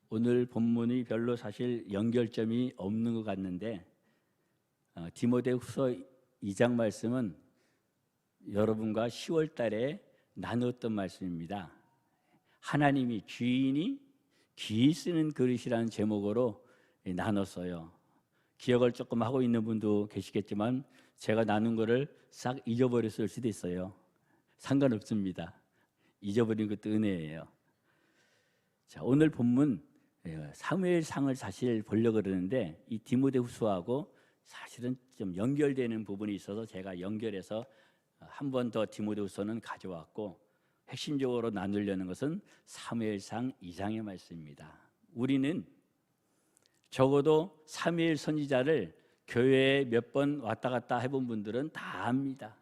오늘 본문이 별로 사실 연결점이 없는 것 같는데 디모데후서 2장 말씀은 여러분과 10월 달에 나누었던 말씀입니다. 하나님이 주인이 귀 쓰는 그릇이라는 제목으로 나눴어요. 기억을 조금 하고 있는 분도 계시겠지만 제가 나눈 거를 싹 잊어버렸을 수도 있어요. 상관없습니다. 잊어버린 것도 은혜예요. 자, 오늘 본문 사무엘상을 사실 보려고 그러는데 이 디모데후서하고 사실은 좀 연결되는 부분이 있어서 제가 연결해서 한 번 더 디모데후서는 가져왔고 핵심적으로 나누려는 것은 사무엘상 2장의 말씀입니다. 우리는 적어도 사무엘 선지자를 교회에 몇 번 왔다 갔다 해본 분들은 다 압니다.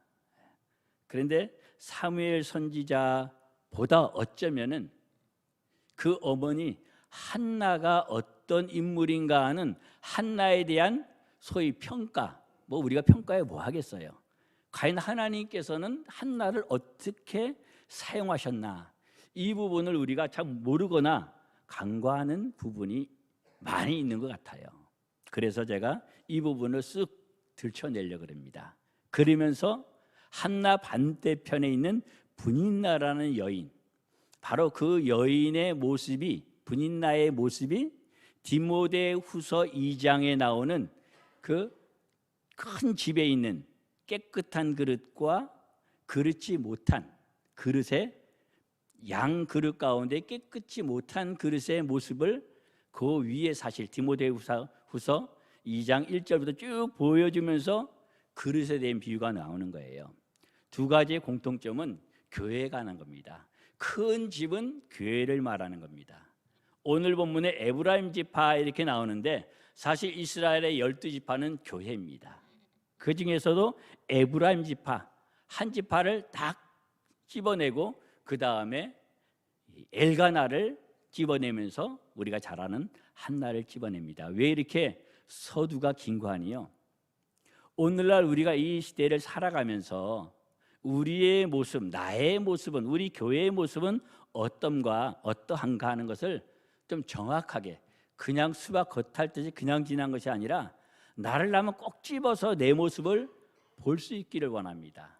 그런데 사무엘 선지자보다 어쩌면은 그 어머니 한나가 어떤 인물인가 하는 한나에 대한 소위 평가, 뭐 우리가 평가해 뭐 하겠어요? 과연 하나님께서는 한나를 어떻게 사용하셨나, 이 부분을 우리가 참 모르거나 간과하는 부분이 많이 있는 것 같아요. 그래서 제가 이 부분을 쓱 들춰내려고 합니다. 그러면서 한나 반대편에 있는 분인나라는 여인, 바로 그 여인의 모습이, 분인나의 모습이 디모데후서 2장에 나오는 그 큰 집에 있는 깨끗한 그릇과 그릇지 못한 그릇의 양 그릇 가운데 깨끗이 못한 그릇의 모습을 그 위에 사실 디모데후서 2장 1절부터 쭉 보여주면서 그릇에 대한 비유가 나오는 거예요. 두 가지의 공통점은 교회에 관한 겁니다. 큰 집은 교회를 말하는 겁니다. 오늘 본문에 에브라임 지파 이렇게 나오는데 사실 이스라엘의 12지파는 교회입니다. 그 중에서도 에브라임 지파 한 지파를 딱 집어내고 그 다음에 엘가나를 집어내면서 우리가 잘 아는 한나를 집어냅니다. 왜 이렇게 서두가 긴 거 아니요? 오늘날 우리가 이 시대를 살아가면서 우리의 모습, 나의 모습은, 우리 교회의 모습은 어떠한가 하는 것을 좀 정확하게, 그냥 수박 겉핥듯이 그냥 지난 것이 아니라 나를 나면 꼭 집어서 내 모습을 볼 수 있기를 원합니다.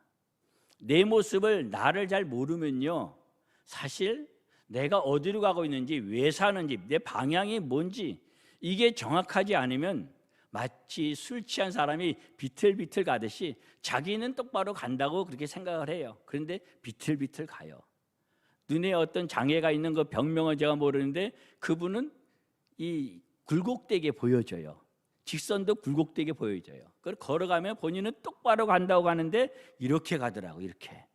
내 모습을, 나를 잘 모르면요, 사실 내가 어디로 가고 있는지, 왜 사는지, 내 방향이 뭔지 이게 정확하지 않으면 마치 술 취한 사람이 비틀비틀 가듯이 자기는 똑바로 간다고 그렇게 생각을 해요. 그런데 비틀비틀 가요. 눈에 어떤 장애가 있는 그 병명은 제가 모르는데 그분은 이 굴곡되게 보여져요. 직선도 굴곡되게 보여져요. 그걸 걸어가면 본인은 똑바로 간다고 가는데 이렇게 가더라고, 이렇게.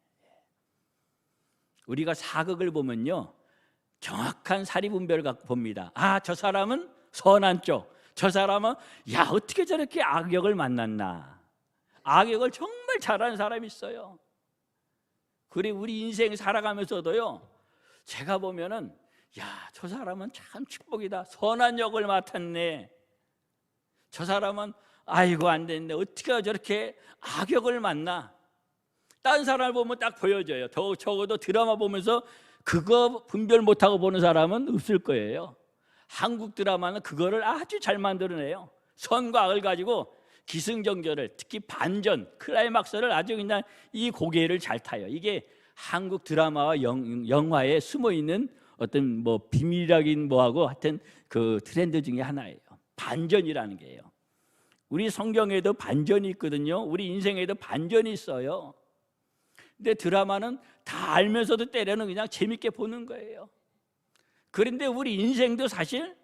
우리가 사극을 보면요, 정확한 사리분별을 갖고 봅니다. 아, 저 사람은 선한 쪽, 저 사람은 야, 어떻게 저렇게 악역을 만났나. 악역을 정말 잘하는 사람이 있어요. 그리고 우리 인생 살아가면서도요, 제가 보면은 야, 저 사람은 참 축복이다. 선한 역을 맡았네. 저 사람은 아이고 안 됐네. 어떻게 저렇게 악역을 만나. 다른 사람을 보면 딱 보여져요. 적어도 드라마 보면서 그거 분별 못하고 보는 사람은 없을 거예요. 한국 드라마는 그거를 아주 잘 만들어내요. 선과 악을 가지고 기승전결을, 특히 반전, 클라이막스를 아주 그냥 이 고개를 잘 타요. 이게 한국 드라마와 영화에 숨어있는 어떤 뭐 비밀이라긴 뭐하고 하여튼 그 트렌드 중에 하나예요. 반전이라는 게요. 우리 성경에도 반전이 있거든요. 우리 인생에도 반전이 있어요. 근데 드라마는 다 알면서도 때려는 그냥 재밌게 보는 거예요. 그런데 우리 인생도 사실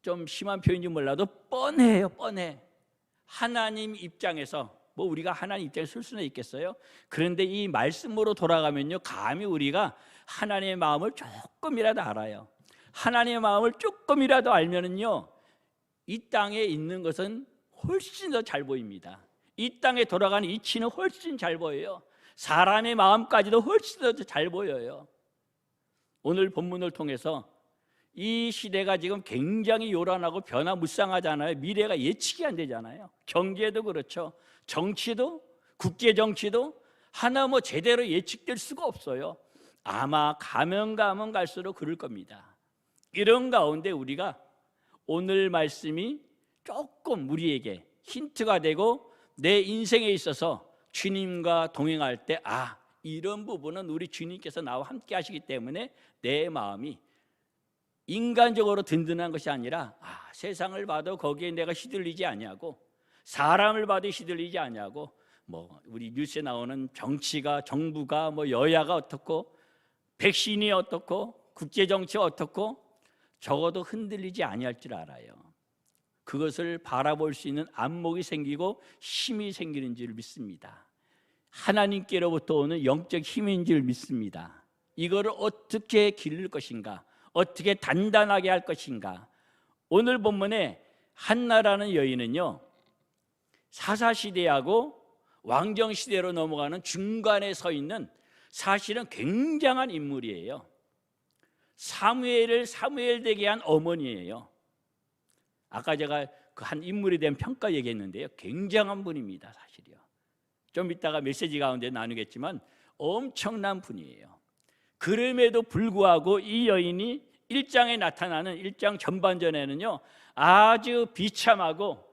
좀 심한 표현인지 몰라도 뻔해요. 뻔해. 하나님 입장에서, 뭐 우리가 하나님 입장에 설 수는 있겠어요? 그런데 이 말씀으로 돌아가면요, 감히 우리가 하나님의 마음을 조금이라도 알아요. 하나님의 마음을 조금이라도 알면은요, 이 땅에 있는 것은 훨씬 더 잘 보입니다. 이 땅에 돌아가는 이치는 훨씬 잘 보여요. 사람의 마음까지도 훨씬 더 잘 보여요. 오늘 본문을 통해서 이 시대가 지금 굉장히 요란하고 변화무쌍하잖아요. 미래가 예측이 안 되잖아요. 경제도 그렇죠. 정치도, 국제 정치도 하나 뭐 제대로 예측될 수가 없어요. 아마 가면 갈수록 그럴 겁니다. 이런 가운데 우리가 오늘 말씀이 조금 우리에게 힌트가 되고 내 인생에 있어서 주님과 동행할 때 이런 부분은 우리 주님께서 나와 함께 하시기 때문에 내 마음이 인간적으로 든든한 것이 아니라 세상을 봐도 거기에 내가 시들리지 아니하고 사람을 봐도 시들리지 아니하고 우리 뉴스에 나오는 정치가 정부가 여야가 어떻고 백신이 어떻고 국제정치가 어떻고 적어도 흔들리지 아니할 줄 알아요. 그것을 바라볼 수 있는 안목이 생기고 힘이 생기는 줄 믿습니다. 하나님께로부터 오는 영적 힘인 줄 믿습니다. 이거를 어떻게 기를 것인가, 어떻게 단단하게 할 것인가. 오늘 본문에 한나라는 여인은요, 사사시대하고 왕정시대로 넘어가는 중간에 서 있는 사실은 굉장한 인물이에요. 사무엘을 사무엘 되게 한 어머니예요. 아까 제가 그 한 인물에 대한 평가 얘기했는데요, 굉장한 분입니다. 사실이요. 좀 이따가 메시지 가운데 나누겠지만 엄청난 분이에요. 그럼에도 불구하고 이 여인이 1장에 나타나는 1장 전반전에는요, 아주 비참하고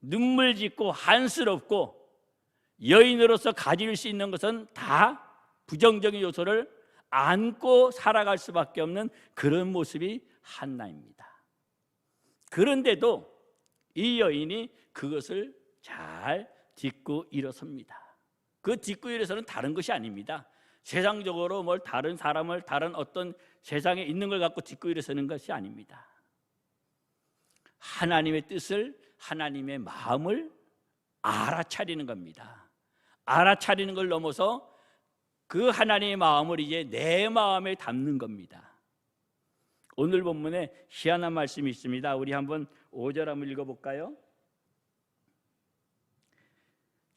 눈물 짓고 한스럽고 여인으로서 가질 수 있는 것은 다 부정적인 요소를 안고 살아갈 수밖에 없는 그런 모습이 한나입니다. 그런데도 이 여인이 그것을 잘 딛고 일어섭니다. 그 딛고 일어서는 다른 것이 아닙니다. 세상적으로 다른 사람을 다른 어떤 세상에 있는 걸 갖고 딛고 일어서는 것이 아닙니다. 하나님의 뜻을, 하나님의 마음을 알아차리는 겁니다. 알아차리는 걸 넘어서 그 하나님의 마음을 이제 내 마음에 담는 겁니다. 오늘 본문에 희한한 말씀이 있습니다. 우리 한번 5절 한번 읽어볼까요?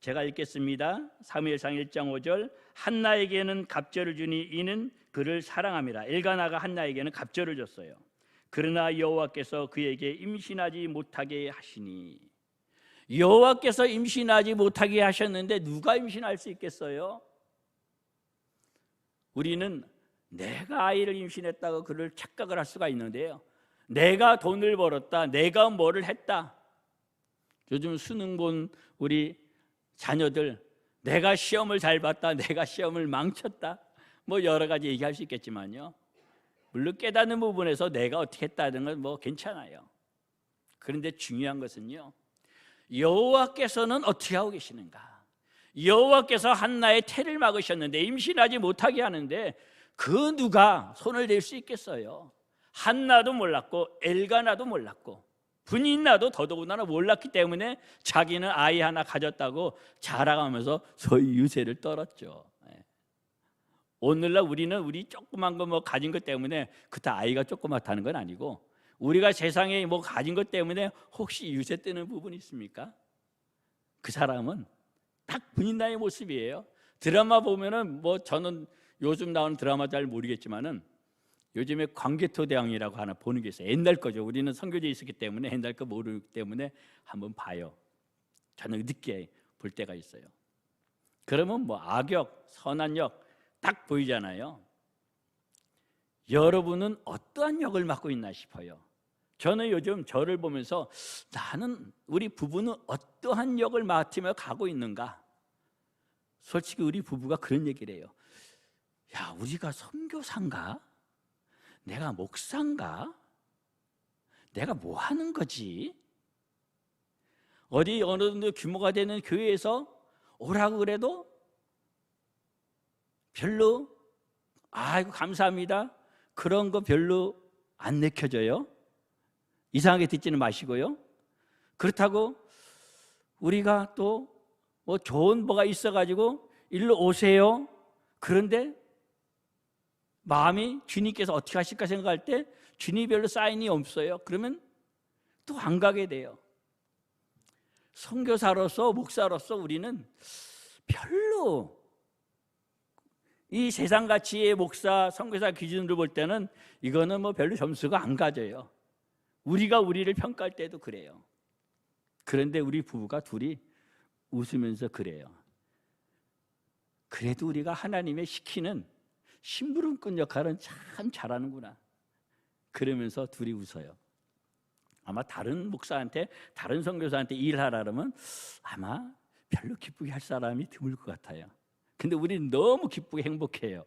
제가 읽겠습니다. 사무엘상 1장 5절. 한나에게는 갑절을 주니 이는 그를 사랑함이라. 엘가나가 한나에게는 갑절을 줬어요. 그러나 여호와께서 그에게 임신하지 못하게 하시니. 여호와께서 임신하지 못하게 하셨는데 누가 임신할 수 있겠어요? 우리는 내가 아이를 임신했다고 그를 착각을 할 수가 있는데요, 내가 돈을 벌었다, 내가 뭐를 했다. 요즘 수능 본 우리 자녀들, 내가 시험을 잘 봤다, 내가 시험을 망쳤다, 여러 가지 얘기할 수 있겠지만요, 물론 깨닫는 부분에서 내가 어떻게 했다는 건 괜찮아요. 그런데 중요한 것은요, 여호와께서는 어떻게 하고 계시는가? 여호와께서 한나의 태를 막으셨는데 임신하지 못하게 하는데 그 누가 손을 댈 수 있겠어요? 한나도 몰랐고 엘가나도 몰랐고 분인나도 더더군다나 몰랐기 때문에 자기는 아이 하나 가졌다고 자랑하면서 소위 유세를 떨었죠. 오늘날 우리는 우리 조그만 거 가진 것 때문에 그때 아이가 조그맣다는 건 아니고, 우리가 세상에 가진 것 때문에 혹시 유세 뜨는 부분이 있습니까? 그 사람은 딱 분인나의 모습이에요. 드라마 보면은 저는 요즘 나오는 드라마 잘 모르겠지만은 요즘에 광개토대왕이라고 하나 보는 게 있어요. 옛날 거죠. 우리는 선교지에 있었기 때문에 옛날 거 모르기 때문에 한번 봐요. 저는 늦게 볼 때가 있어요. 그러면 악역, 선한 역 딱 보이잖아요. 여러분은 어떠한 역을 맡고 있나 싶어요. 저는 요즘 저를 보면서 나는, 우리 부부는 어떠한 역을 맡으며 가고 있는가? 솔직히 우리 부부가 그런 얘기를 해요. 야, 우리가 선교사인가? 내가 목사인가? 내가 뭐 하는 거지? 어디 어느 정도 규모가 되는 교회에서 오라고 그래도 별로 아이고 감사합니다, 그런 거 별로 안 내켜져요. 이상하게 듣지는 마시고요. 그렇다고 우리가 또 좋은 뭐가 있어가지고 일로 오세요, 그런데 마음이 주님께서 어떻게 하실까 생각할 때 주님이 별로 사인이 없어요. 그러면 또 안 가게 돼요. 선교사로서 목사로서 우리는 별로 이 세상 가치의 목사, 선교사 기준으로 볼 때는 이거는 별로 점수가 안 가져요. 우리가 우리를 평가할 때도 그래요. 그런데 우리 부부가 둘이 웃으면서 그래요. 그래도 우리가 하나님의 시키는 심부름꾼 역할은 참 잘하는구나. 그러면서 둘이 웃어요. 아마 다른 목사한테, 다른 선교사한테 일하라 그러면 아마 별로 기쁘게 할 사람이 드물 것 같아요. 근데 우리는 너무 기쁘게 행복해요.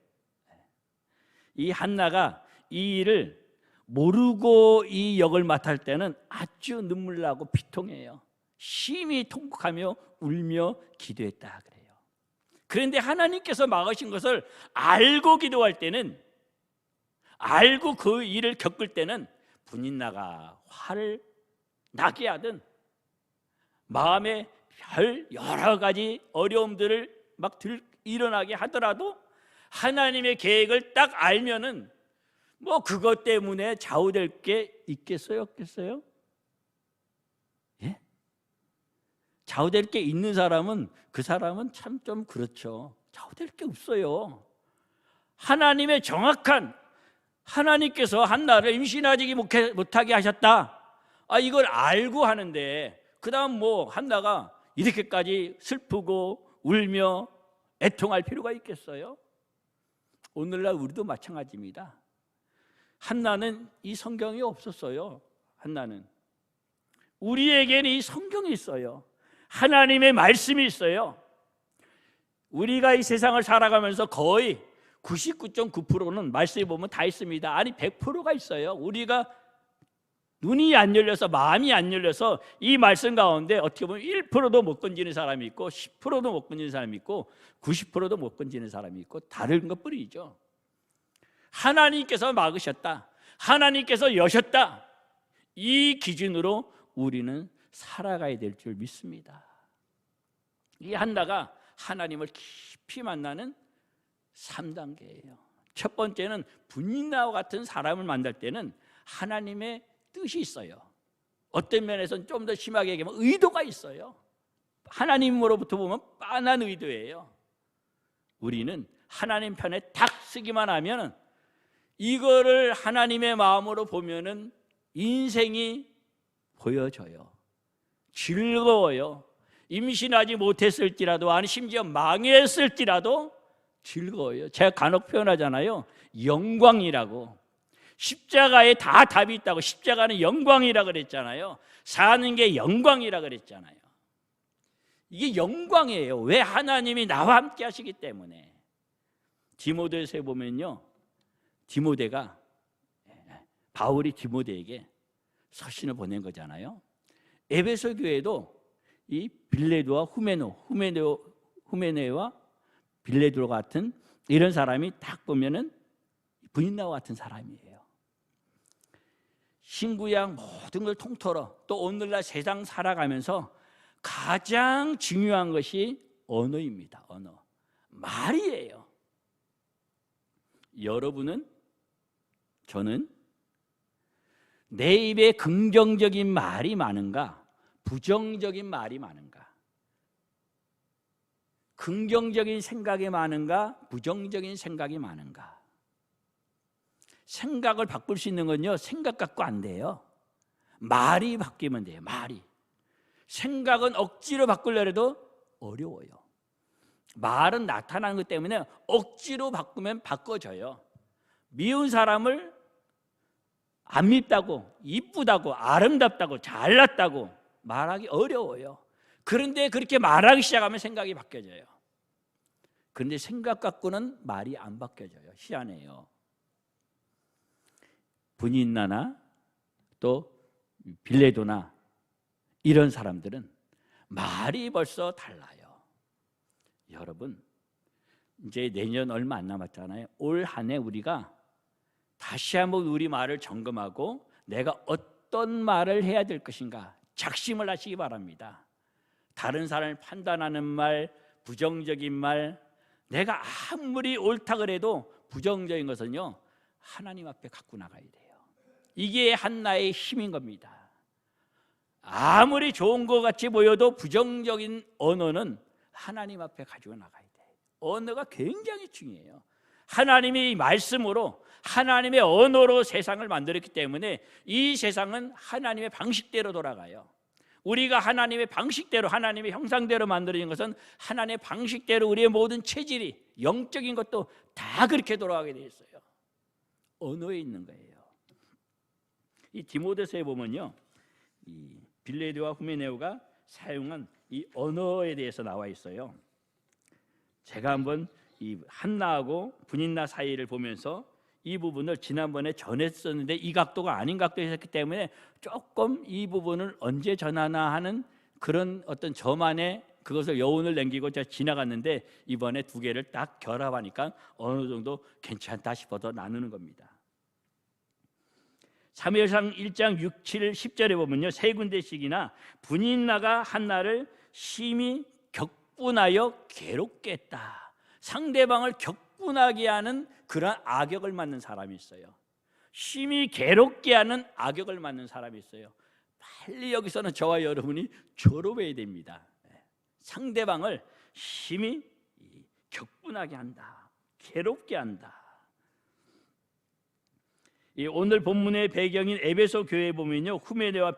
이 한나가 이 일을 모르고 이 역을 맡을 때는 아주 눈물 나고 비통해요. 심히 통곡하며 울며 기도했다 그래요. 그런데 하나님께서 막으신 것을 알고 기도할 때는, 알고 그 일을 겪을 때는 분인나가 화를 나게 하든 마음에 별 여러 가지 어려움들을 막 일어나게 하더라도 하나님의 계획을 딱 알면은 뭐 그것 때문에 좌우될 게 있겠어요, 없겠어요? 예? 좌우될 게 있는 사람은 그 사람은 참 좀 그렇죠. 좌우될 게 없어요. 하나님의 정확한, 하나님께서 한나를 임신하지 못하게 하셨다, 이걸 알고 하는데 그 다음 뭐 한나가 이렇게까지 슬프고 울며 애통할 필요가 있겠어요? 오늘날 우리도 마찬가지입니다. 한나는 이 성경이 없었어요. 한나는 우리에게는 이 성경이 있어요. 하나님의 말씀이 있어요. 우리가 이 세상을 살아가면서 거의 99.9%는 말씀에 보면 다 있습니다. 아니 100%가 있어요. 우리가 눈이 안 열려서, 마음이 안 열려서 이 말씀 가운데 어떻게 보면 1%도 못 건지는 사람이 있고 10%도 못 건지는 사람이 있고 90%도 못 건지는 사람이 있고 다른 것뿐이죠. 하나님께서 막으셨다, 하나님께서 여셨다, 이 기준으로 우리는 살아가야 될 줄 믿습니다. 이 한나가 하나님을 깊이 만나는 3단계예요. 첫 번째는 분인나와 같은 사람을 만날 때는 하나님의 뜻이 있어요. 어떤 면에서는 좀 더 심하게 얘기하면 의도가 있어요. 하나님으로부터 보면 빤한 의도예요. 우리는 하나님 편에 딱 쓰기만 하면 이거를 하나님의 마음으로 보면은 인생이 보여져요. 즐거워요. 임신하지 못했을지라도, 아니 심지어 망했을지라도 즐거워요. 제가 간혹 표현하잖아요. 영광이라고. 십자가에 다 답이 있다고. 십자가는 영광이라 그랬잖아요. 사는 게 영광이라 그랬잖아요. 이게 영광이에요. 왜? 하나님이 나와 함께 하시기 때문에. 디모데서에 보면요, 디모데가, 바울이 디모데에게 서신을 보낸 거잖아요. 에베소 교회도 이 빌레도와 후메네와 빌레도 같은 이런 사람이 딱 보면은 분인나와 같은 사람이에요. 신구약 모든 걸 통틀어 또 오늘날 세상 살아가면서 가장 중요한 것이 언어입니다. 언어, 말이에요. 여러분은, 저는 내 입에 긍정적인 말이 많은가, 부정적인 말이 많은가? 긍정적인 생각이 많은가, 부정적인 생각이 많은가? 생각을 바꿀 수 있는 건요, 생각 갖고 안 돼요. 말이 바뀌면 돼요. 말이. 생각은 억지로 바꾸려 해도 어려워요. 말은 나타나는 것 때문에 억지로 바꾸면 바꿔져요. 미운 사람을 안 밉다고, 이쁘다고, 아름답다고, 잘났다고 말하기 어려워요. 그런데 그렇게 말하기 시작하면 생각이 바뀌어져요. 그런데 생각 갖고는 말이 안 바뀌어져요. 희한해요. 분인나나 또 빌레도나 이런 사람들은 말이 벌써 달라요. 여러분, 이제 내년 얼마 안 남았잖아요. 올 한 해 우리가 다시 한번 우리 말을 점검하고 내가 어떤 말을 해야 될 것인가 작심을 하시기 바랍니다. 다른 사람을 판단하는 말, 부정적인 말, 내가 아무리 옳다 그래도 부정적인 것은요, 하나님 앞에 갖고 나가야 돼요. 이게 한나의 힘인 겁니다. 아무리 좋은 것 같이 보여도 부정적인 언어는 하나님 앞에 가지고 나가야 돼요. 언어가 굉장히 중요해요. 하나님의 말씀으로, 하나님의 언어로 세상을 만들었기 때문에 이 세상은 하나님의 방식대로 돌아가요. 우리가 하나님의 방식대로, 하나님의 형상대로 만들어진 것은 하나님의 방식대로 우리의 모든 체질이, 영적인 것도 다 그렇게 돌아가게 되어 있어요. 언어에 있는 거예요. 이 디모데서에 보면요, 이 빌레드와 후메네오가 사용한 이 언어에 대해서 나와 있어요. 제가 한번 이 한나하고 분인나 사이를 보면서 이 부분을 지난번에 전했었는데 이 각도가 아닌 각도에 있었기 때문에 조금 이 부분을 언제 전하나 하는 그런 어떤 저만의 그것을 여운을 남기고 제가 지나갔는데, 이번에 두 개를 딱 결합하니까 어느 정도 괜찮다 싶어서 나누는 겁니다. 사무엘상 1장 6, 7, 10절에 보면요, 세 군데씩이나 분인나가 한나를 심히 격분하여 괴롭게 했다. 상대방을 격분하게 하는 그런 악역을 맡는 사람이 있어요. 심히 괴롭게 하는 악역을 맡는 사람이 있어요. 빨리 여기서는 저와 여러분이 졸업해야 됩니다. 상대방을 심히 격분하게 한다, 괴롭게 한다. 오늘 본문의 배경인 에베소 교회에 보면요, 후메네와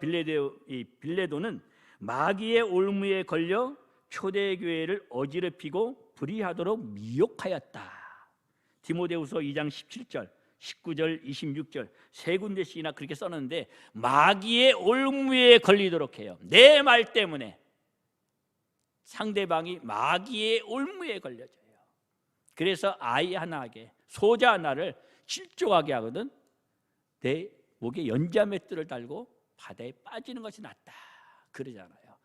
빌레도는 마귀의 올무에 걸려 초대교회를 어지럽히고 불의하도록 미혹하였다. 디모데후서 2장 17절, 19절, 26절 세 군데씩이나 그렇게 써놨는데, 마귀의 올무에 걸리도록 해요. 내 말 때문에 상대방이 마귀의 올무에 걸려져요. 그래서 아이 하나에게 소자 하나를 실족하게 하거든 내 목에 연자맷돌을 달고 바다에 빠지는 것이 낫다 그러잖아요.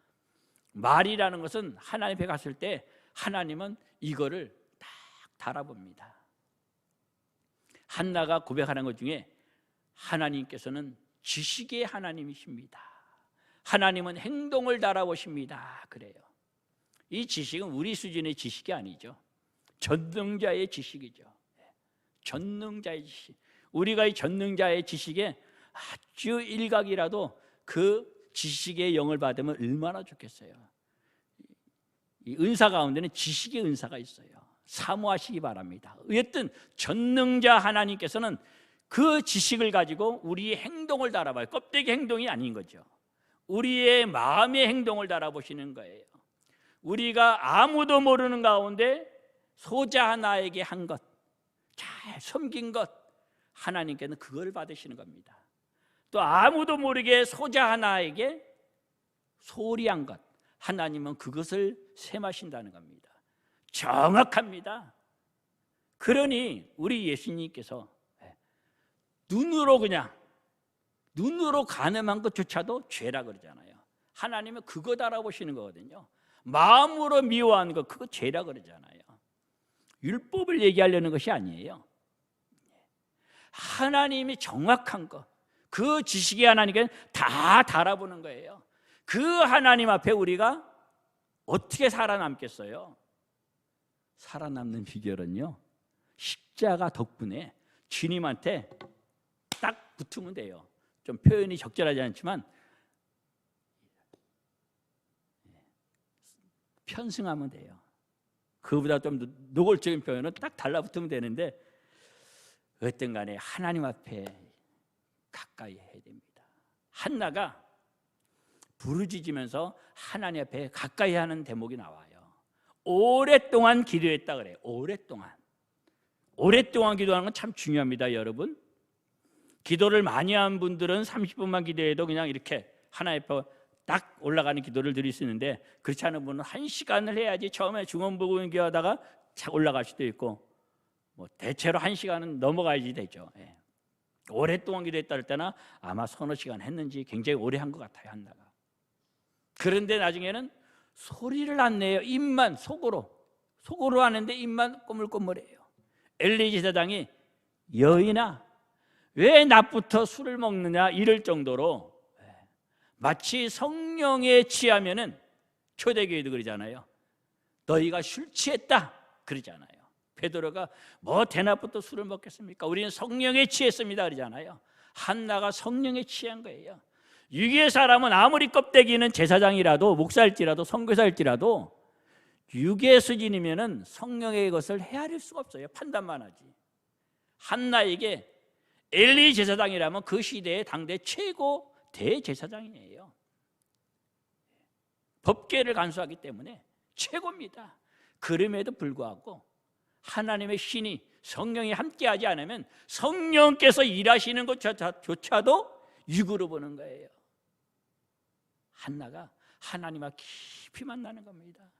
말이라는 것은 하나님 앞에 갔을 때 하나님은 이거를 딱 달아봅니다. 한나가 고백하는 것 중에 하나님께서는 지식의 하나님이십니다. 하나님은 행동을 달아보십니다. 그래요. 이 지식은 우리 수준의 지식이 아니죠. 전능자의 지식이죠. 전능자의 지식. 우리가 이 전능자의 지식에 아주 일각이라도 그 지식의 영을 받으면 얼마나 좋겠어요. 이 은사 가운데는 지식의 은사가 있어요. 사모하시기 바랍니다. 어쨌든 전능자 하나님께서는 그 지식을 가지고 우리의 행동을 달아봐요. 껍데기 행동이 아닌 거죠. 우리의 마음의 행동을 달아보시는 거예요. 우리가 아무도 모르는 가운데 소자 하나에게 한 것, 잘 섬긴 것, 하나님께는 그걸 받으시는 겁니다. 또 아무도 모르게 소자 하나에게 소리한 것, 하나님은 그것을 셈하신다는 겁니다. 정확합니다. 그러니 우리 예수님께서 눈으로 가늠한 것조차도 죄라 그러잖아요. 하나님은 그거 알아보시는 거거든요. 마음으로 미워한 것, 그거 죄라 그러잖아요. 율법을 얘기하려는 것이 아니에요. 하나님이 정확한 것, 그 지식이 하나님께 다 달아보는 거예요. 그 하나님 앞에 우리가 어떻게 살아남겠어요? 살아남는 비결은요, 십자가 덕분에 주님한테 딱 붙으면 돼요. 좀 표현이 적절하지 않지만 편승하면 돼요. 그보다 좀 노골적인 표현은 딱 달라붙으면 되는데, 어떤 간에 하나님 앞에 가까이 해야 됩니다. 한나가 부르짖으면서 하나님 앞에 가까이 하는 대목이 나와요. 오랫동안 기도했다 그래요. 오랫동안 기도하는 건 참 중요합니다. 여러분, 기도를 많이 한 분들은 30분만 기도해도 그냥 이렇게 하나님 앞에 딱 올라가는 기도를 드릴 수 있는데, 그렇지 않은 분은 1시간을 해야지 처음에 중언부분 기도하다가 착 올라갈 수도 있고, 뭐 대체로 1시간은 넘어가야지 되죠. 오랫동안 기도했다 할 때나 아마 서너 시간 했는지 굉장히 오래 한 것 같아요, 한나가. 그런데 나중에는 소리를 안 내요. 입만 속으로 하는데 입만 꼬물꼬물해요. 엘리 제사장이 여인아, 왜 낮부터 술을 먹느냐 이럴 정도로, 마치 성령에 취하면은, 초대교회도 그러잖아요. 너희가 술 취했다 그러잖아요. 베드로가 뭐 대낮부터 술을 먹겠습니까? 우리는 성령에 취했습니다 그러잖아요. 한나가 성령에 취한 거예요. 육의 사람은 아무리 껍데기는 제사장이라도 목사일지라도 선교사일지라도 육의 수준이면은 성령의 것을 헤아릴 수가 없어요. 판단만 하지. 한나에게 엘리 제사장이라면 그 시대의 당대 최고 대제사장이에요. 법궤를 간수하기 때문에 최고입니다. 그럼에도 불구하고 하나님의 신이, 성령이 함께하지 않으면 성령께서 일하시는 것조차도 육으로 보는 거예요. 한나가 하나님과 깊이 만나는 겁니다.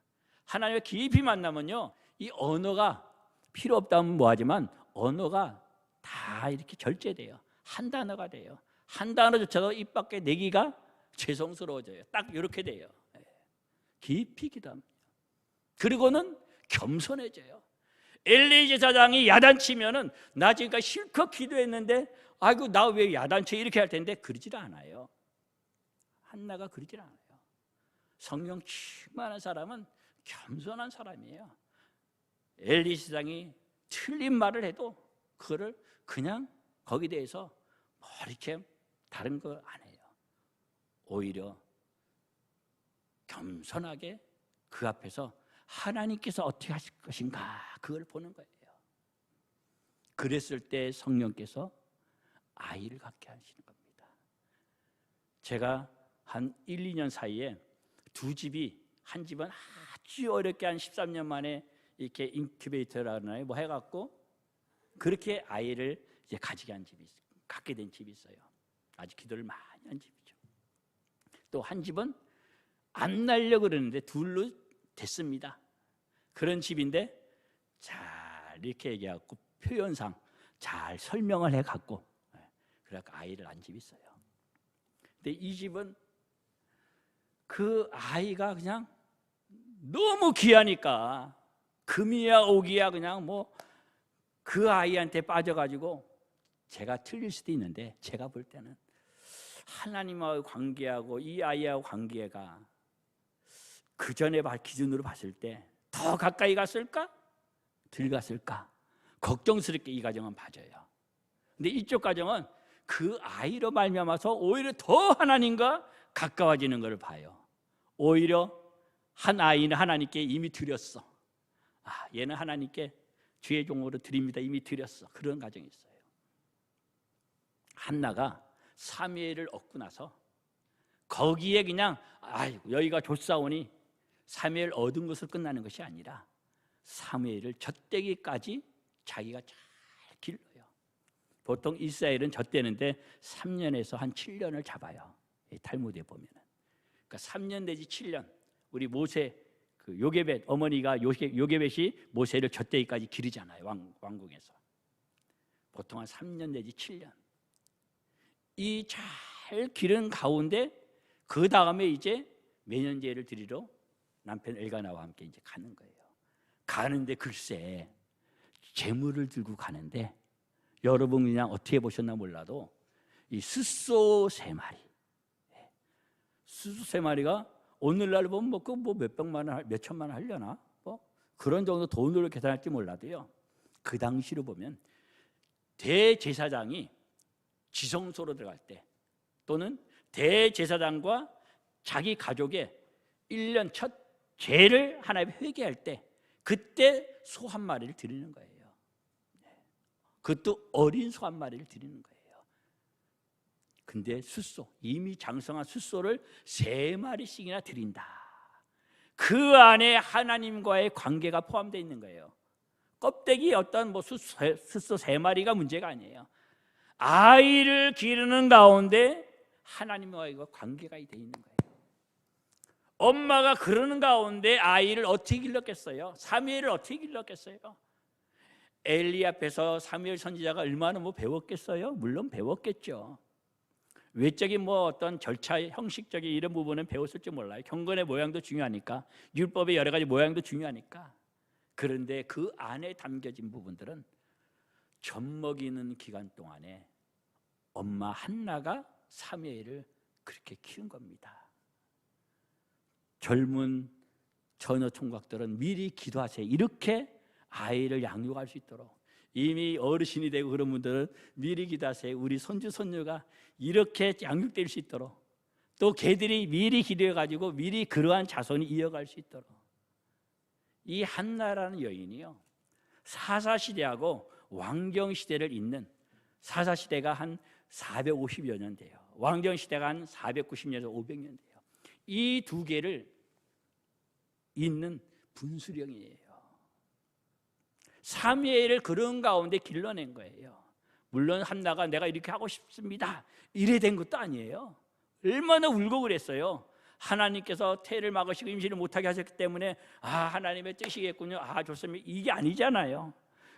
하나님과 깊이 만나면요, 이 언어가 필요 없다면 뭐하지만 언어가 다 이렇게 절제돼요. 한 단어가 돼요. 한 단어조차도 입 밖에 내기가 죄송스러워져요. 딱 이렇게 돼요. 깊이 기도합니다. 그리고는 겸손해져요. 엘리 제사장이 야단치면은 나 지금까지 실컷 기도했는데 아이고 나 왜 야단쳐 이렇게 할 텐데 그러질 않아요. 한나가 그러질 않아요. 성령 충만한 사람은 겸손한 사람이에요. 엘리 제사장이 틀린 말을 해도 그거를 그냥 거기에 대해서 뭐 이렇게 다른 거 안 해요. 오히려 겸손하게 그 앞에서 하나님께서 어떻게 하실 것인가 그걸 보는 거예요. 그랬을 때 성령께서 아이를 갖게 하시는 겁니다. 제가 한 1, 2년 사이에 두 집이, 한 집은 아주 어렵게 한 13년 만에 이렇게 인큐베이터라는 뭐 해갖고 그렇게 아이를 이제 갖게 된 집이 있어요. 아주 기도를 많이 한 집이죠. 또 한 집은 안 날려고 그러는데 둘로 됐습니다. 그런 집인데 잘 이렇게 얘기하고 표현상 잘 설명을 해갖고 그래서 아이를 안 집이 있어요. 근데 이 집은 그 아이가 그냥 너무 귀하니까 금이야 옥이야 그냥 뭐 그 아이한테 빠져가지고, 제가 틀릴 수도 있는데 제가 볼 때는 하나님하고 관계하고 이 아이하고 관계가 그 전에 기준으로 봤을 때 더 가까이 갔을까? 덜 갔을까? 걱정스럽게 이 가정은 봐져요. 근데 이쪽 가정은 그 아이로 말미암아서 오히려 더 하나님과 가까워지는 것을 봐요. 오히려 한 아이는 하나님께 이미 드렸어. 얘는 하나님께 주의 종으로 드립니다. 이미 드렸어. 그런 가정이 있어요. 한나가 사무엘을 얻고 나서 거기에 그냥 여기가 좋사오니 사무엘 얻은 것을 끝나는 것이 아니라 사무엘을 젖대기까지 자기가 잘 길러요. 보통 이스라엘은 젖대는데 3년에서 한 7년을 잡아요. 탈무드에 보면은. 그러니까 3년 내지 7년. 우리 모세 그 요게벳 어머니가 요게벳이 모세를 젖대기까지 기르잖아요. 왕궁에서. 보통 한 3년 내지 7년. 이 잘 기른 가운데 그 다음에 이제 매년제를 드리러 남편 엘가나와 함께 이제 가는 거예요. 가는데 글쎄 재물을 들고 가는데 여러분 그냥 어떻게 보셨나 몰라도 이 숫소 3마리, 숫소 3마리가 오늘날 보면 뭐 몇백만 원, 몇천만 원 하려나? 뭐 그런 정도 돈으로 계산할지 몰라도요. 그 당시로 보면 대제사장이 지성소로 들어갈 때 또는 대제사장과 자기 가족의 1년 첫 죄를 하나님 회개할 때 그때 소 한 마리를 드리는 거예요. 그것도 어린 소 한 마리를 드리는 거예요. 근데 숫소, 이미 장성한 숫소를 3마리씩이나 드린다. 그 안에 하나님과의 관계가 포함되어 있는 거예요. 껍데기 어떤 뭐 숫소 3마리가 문제가 아니에요. 아이를 기르는 가운데 하나님과의 관계가 되어 있는 거예요. 엄마가 그러는 가운데 아이를 어떻게 길렀겠어요? 사무엘을 어떻게 길렀겠어요? 엘리 앞에서 사무엘 선지자가 얼마나 뭐 배웠겠어요? 물론 배웠겠죠. 외적인 뭐 어떤 절차 형식적인 이런 부분은 배웠을지 몰라요. 경건의 모양도 중요하니까, 율법의 여러 가지 모양도 중요하니까. 그런데 그 안에 담겨진 부분들은 젖먹이는 기간 동안에 엄마 한나가 사무엘을 그렇게 키운 겁니다. 젊은 처녀 총각들은 미리 기도하세요. 이렇게 아이를 양육할 수 있도록. 이미 어르신이 되고 그런 분들은 미리 기도하세요. 우리 손주 손녀가 이렇게 양육될 수 있도록. 또 걔들이 미리 기도해가지고 미리 그러한 자손이 이어갈 수 있도록. 이 한나라는 여인이요, 사사시대하고 왕정시대를 잇는, 사사시대가 한 450여 년 돼요. 왕정시대가 한 490년에서 500년 돼요. 이 두 개를 잇는 분수령이에요. 사무엘을 그런 가운데 길러낸 거예요. 물론 한나가 내가 이렇게 하고 싶습니다 이래 된 것도 아니에요. 얼마나 울고 그랬어요. 하나님께서 태를 막으시고 임신을 못하게 하셨기 때문에 하나님의 뜻이겠군요. 좋습니다. 이게 아니잖아요.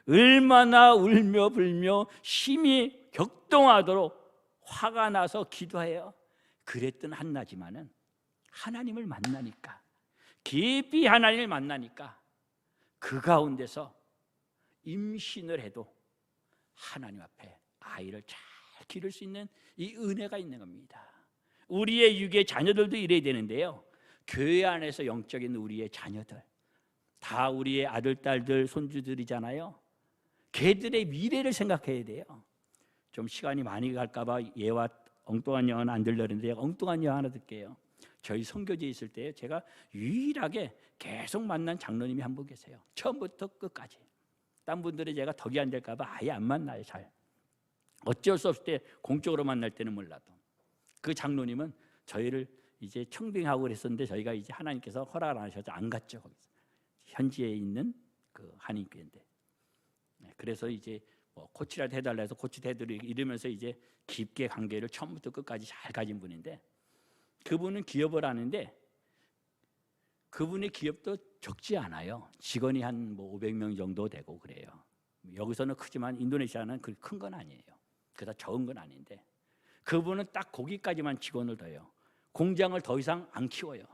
얼마나 울며 불며 심히 격동하도록 화가 나서 기도해요. 그랬던 한나지만은 하나님을 만나니까, 깊이 하나님을 만나니까 그 가운데서 임신을 해도 하나님 앞에 아이를 잘 기를 수 있는 이 은혜가 있는 겁니다. 우리의 육의 자녀들도 이래야 되는데요, 교회 안에서 영적인 우리의 자녀들 다 우리의 아들, 딸들, 손주들이잖아요. 걔들의 미래를 생각해야 돼요. 좀 시간이 많이 갈까 봐 예와 엉뚱한 영화는 안 들려는데 엉뚱한 영화 하나 듣게요. 저희 선교지에 있을 때 제가 유일하게 계속 만난 장로님이 한 분 계세요. 처음부터 끝까지. 딴 분들은 제가 덕이 안 될까 봐 아예 안 만나요. 잘 어쩔 수 없을 때 공적으로 만날 때는 몰라도 그 장로님은 저희를 이제 청빙하고 그랬었는데 저희가 이제 하나님께서 허락을 안 하셔서 안 갔죠. 거기서 현지에 있는 그 한인교회인데, 그래서 이제 뭐 코치라도 해달라 해서 코치도 해드리고 이러면서 이제 깊게 관계를 처음부터 끝까지 잘 가진 분인데, 그분은 기업을 하는데 그분의 기업도 적지 않아요. 직원이 한 뭐 500명 정도 되고 그래요. 여기서는 크지만 인도네시아는 그렇게 큰 건 아니에요. 그다 적은 건 아닌데 그분은 딱 거기까지만 직원을 둬요. 공장을 더 이상 안 키워요.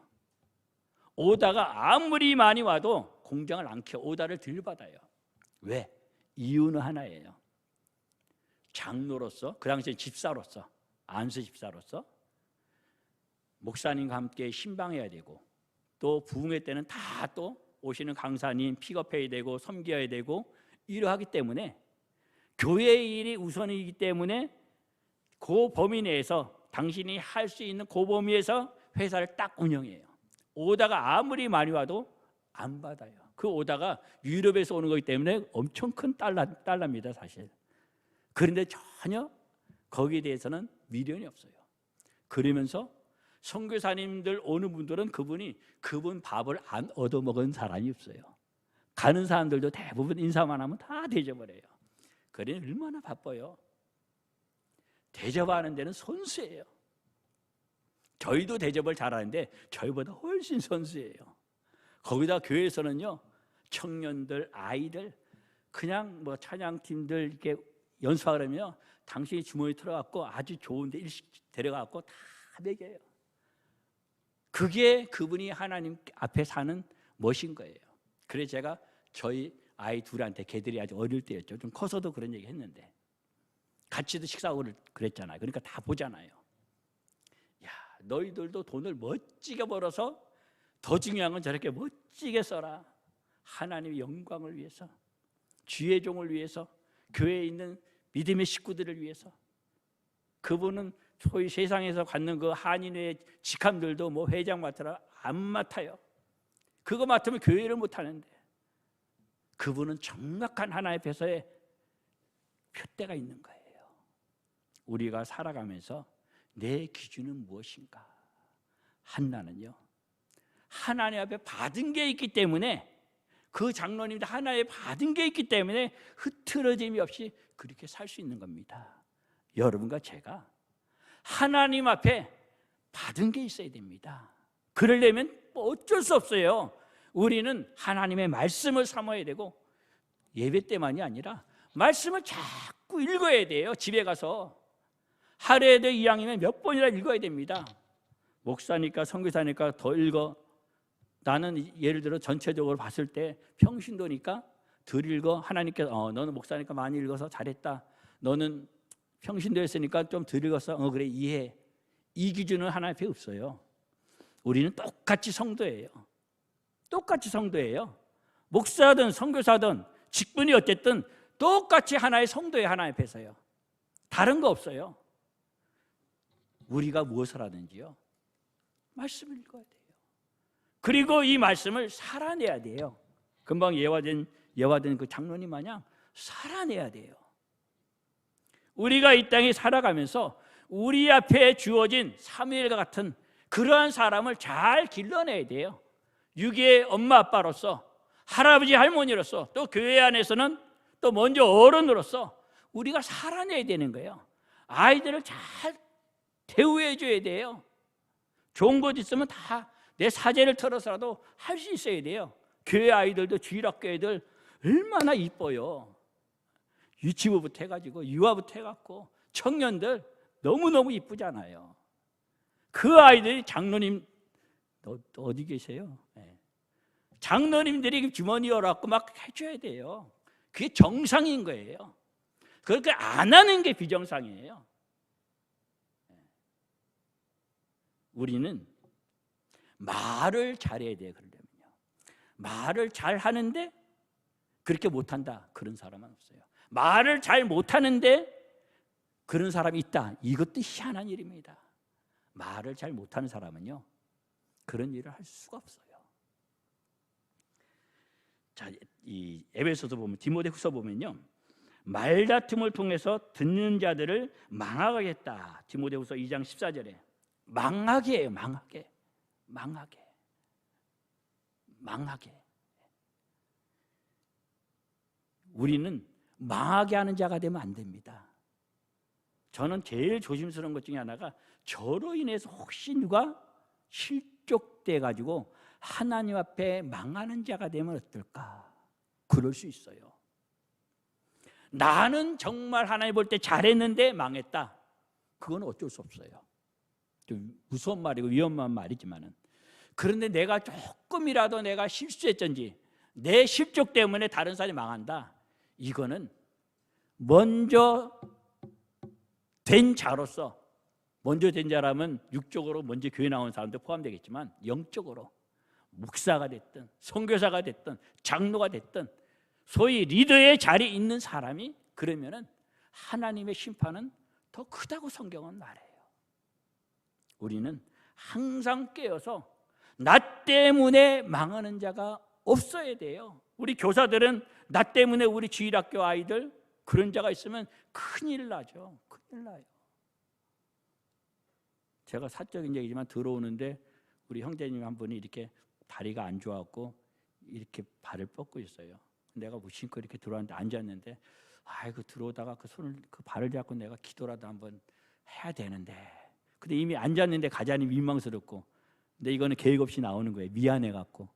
오다가 아무리 많이 와도 공장을 안 키워 오다를 덜 받아요. 왜? 이유는 하나예요. 장로로서, 그 당시에 집사로서, 안수 집사로서 목사님과 함께 신방해야 되고, 또 부흥회 때는 다 또 오시는 강사님 픽업해야 되고 섬겨야 되고 이러하기 때문에 교회의 일이 우선이기 때문에 그 범위 내에서 당신이 할 수 있는 그 범위에서 회사를 딱 운영해요. 오다가 아무리 많이 와도 안 받아요. 그 오다가 유럽에서 오는 거기 때문에 엄청 큰 달러입니다, 사실. 그런데 전혀 거기에 대해서는 미련이 없어요. 그러면서 선교사님들 오는 분들은 그분 밥을 안 얻어먹은 사람이 없어요. 가는 사람들도 대부분 인사만 하면 다 대접을 해요. 그래 얼마나 바빠요. 대접하는 데는 선수예요. 저희도 대접을 잘하는데 저희보다 훨씬 선수예요. 거기다 교회에서는요, 청년들, 아이들 그냥 뭐 찬양팀들 이렇게 연수하려면 당신이 주머니 틀어갖고 아주 좋은데 일식 데려가갖고 다 먹여요. 그게 그분이 하나님 앞에 사는 멋인 거예요. 그래서 제가 저희 아이 둘한테, 걔들이 아주 어릴 때였죠. 좀 커서도 그런 얘기 했는데 같이도 식사하고 그랬잖아요. 그러니까 다 보잖아요. 야, 너희들도 돈을 멋지게 벌어서 더 중요한 건 저렇게 멋지게 써라. 하나님의 영광을 위해서, 주의 종을 위해서, 교회에 있는 믿음의 식구들을 위해서. 그분은 소위 세상에서 갖는 그 한인회 직함들도 뭐 회장 맡으라 안 맡아요. 그거 맡으면 교회를 못 하는데 그분은 정확한 하나님 앞에서의 표대가 있는 거예요. 우리가 살아가면서 내 기준은 무엇인가? 한나는요, 하나님 앞에 받은 게 있기 때문에, 그 장로님도 하나님 앞에 받은 게 있기 때문에 흐트러짐이 없이 그렇게 살 수 있는 겁니다. 여러분과 제가 하나님 앞에 받은 게 있어야 됩니다. 그러려면 어쩔 수 없어요. 우리는 하나님의 말씀을 삼아야 되고, 예배 때만이 아니라 말씀을 자꾸 읽어야 돼요. 집에 가서 하루에도 이왕이면 몇 번이나 읽어야 됩니다. 목사니까 선교사니까 더 읽어. 나는 예를 들어 전체적으로 봤을 때 평신도니까 덜 읽어. 하나님께서 너는 목사니까 많이 읽어서 잘했다. 너는 평신도였으니까 좀 덜 읽었어. 그래, 이해해. 이 기준은 하나님 앞에 없어요. 우리는 똑같이 성도예요. 똑같이 성도예요. 목사든 선교사든 직분이 어쨌든 똑같이 하나의 성도예요. 하나님 앞에서요. 다른 거 없어요. 우리가 무엇을 하는지요? 말씀을 읽어야 돼요. 그리고 이 말씀을 살아내야 돼요. 금방 예화된 그 장로님 마냥 살아내야 돼요. 우리가 이 땅에 살아가면서 우리 앞에 주어진 사무엘과 같은 그러한 사람을 잘 길러내야 돼요. 육의 엄마 아빠로서, 할아버지 할머니로서, 또 교회 안에서는 또 먼저 어른으로서 우리가 살아내야 되는 거예요. 아이들을 잘 대우해 줘야 돼요. 좋은 것 있으면 다 내 사재를 털어서라도 할 수 있어야 돼요. 교회 아이들도 주일학교 애들 얼마나 이뻐요. 유치부부터 해가지고 유아부터 해갖고 청년들 너무너무 이쁘잖아요. 그 아이들이 장로님 어디 계세요? 네. 장로님들이 주머니 열어갖고 막 해줘야 돼요. 그게 정상인 거예요. 그렇게 안 하는 게 비정상이에요. 우리는 말을 잘해야 돼요. 그러려면요. 말을 잘 하는데 그렇게 못한다, 그런 사람은 없어요. 말을 잘 못하는데 그런 사람이 있다, 이것도 희한한 일입니다. 말을 잘 못하는 사람은요, 그런 일을 할 수가 없어요. 자, 이 에베소서 보면, 디모데후서 보면요, 말다툼을 통해서 듣는 자들을 망하겠다. 디모데후서 2장 14절에 망하게 해요. 망하게. 우리는 망하게 하는 자가 되면 안 됩니다. 저는 제일 조심스러운 것 중에 하나가, 저로 인해서 혹시 누가 실족돼 가지고 하나님 앞에 망하는 자가 되면 어떨까? 그럴 수 있어요. 나는 정말 하나님 볼 때 잘했는데 망했다, 그건 어쩔 수 없어요. 좀 무서운 말이고 위험한 말이지만은, 그런데 내가 조금이라도 내가 실수했던지 내 실족 때문에 다른 사람이 망한다, 이거는 먼저 된 자로서, 먼저 된 자라면 육적으로 먼저 교회 나온 사람도 포함되겠지만, 영적으로 목사가 됐든 선교사가 됐든 장로가 됐든 소위 리더의 자리에 있는 사람이 그러면은 하나님의 심판은 더 크다고 성경은 말해요. 우리는 항상 깨어서 나 때문에 망하는 자가 없어야 돼요. 우리 교사들은 나 때문에 우리 주일학교 아이들 그런 자가 있으면 큰일 나죠. 큰일 나요. 제가 사적인 얘기지만 들어오는데 우리 형제님 한 분이 이렇게 다리가 안 좋았고 이렇게 발을 뻗고 있어요. 내가 무심코 이렇게 들어왔는데 앉았는데, 아이고 들어오다가 그 발을 잡고 내가 기도라도 한번 해야 되는데, 근데 이미 앉았는데 가자니 민망스럽고, 근데 이거는 계획 없이 나오는 거예요. 미안해 갖고